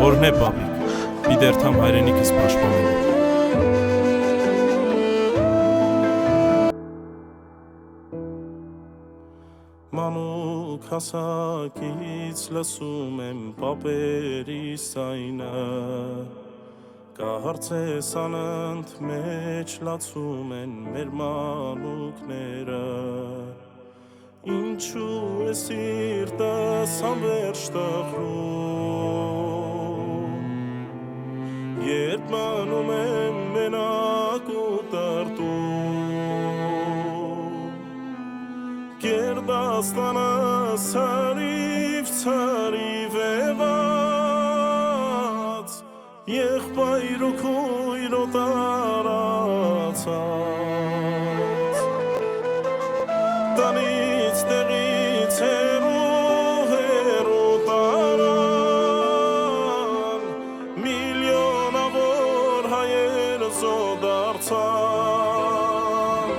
Որն է պապիկ, մի դերթամ հայրենիքս պաշտպանելու։ Մանուկ հասակից լսում եմ պապերիս այնը, Կարծես անընդ մեջ լացում են մեր մանուկները, Ինչու է սիրտս անվերջ տխրում, Երբ մնում եմ մենակ ու տրտում, Գերդաստանս ցարիվ եղած, Եղբայր ու քույր տարածած, Տնից տեղից հեռու տարան, Միլիոնավոր հայեր զոդարձան,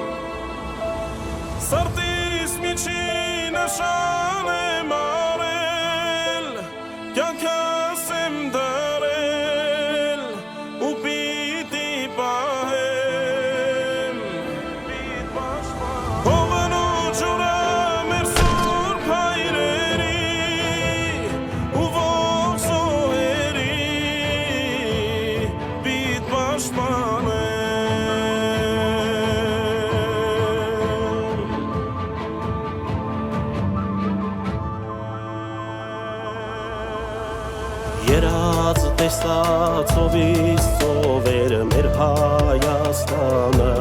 Սրտիս միջին նշան եմ արել, Կյանքս եմ դարել, ու պիտի պահեմ, Հողն ու ջուրը մեր սուրբ հայրերի, ու ողջ զոհերի, պիտ պաշտպանեմ, Երած տեսած ովից ծովեր մեր Հայաստանը,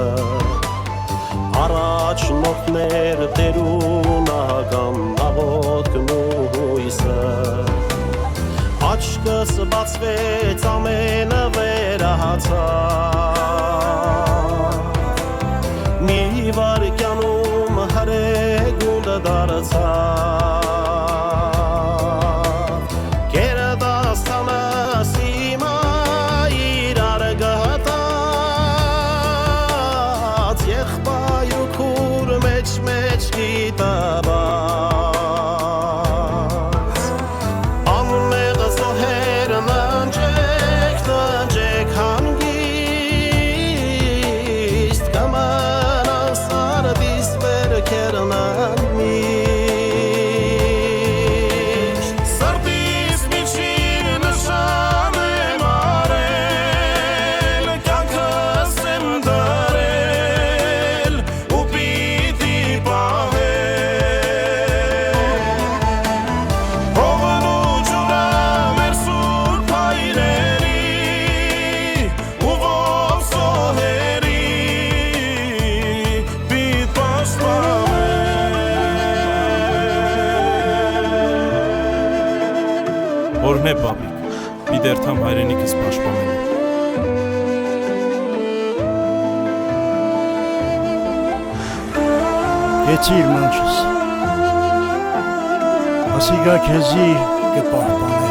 Առաջնորդներ տերունական աղոթքն ու հույսը, Աչքս բացվեց ամենը վերահացավ, Մի վայրկյանում հրեգունդը դարձավ, մեջ գիտաբաց, Անմեղ զոհերն ընջեք հանգիստ, Կմնան սարդիս վերքերն միշտ, Սրտիս միջին նշան եմ արել, Կյանքս եմ դարել, ու պիտի Հողն ու ջուրը մեր սուրբ հայրերի, ու ողջ զոհերի, պիտ պաշտպանեմ, Որն է պապիկ, մի դերթամ հայրենիքս պաշտպանելու։ Գեցիր մանչս, ասիգա քեզի կպահպանեմ,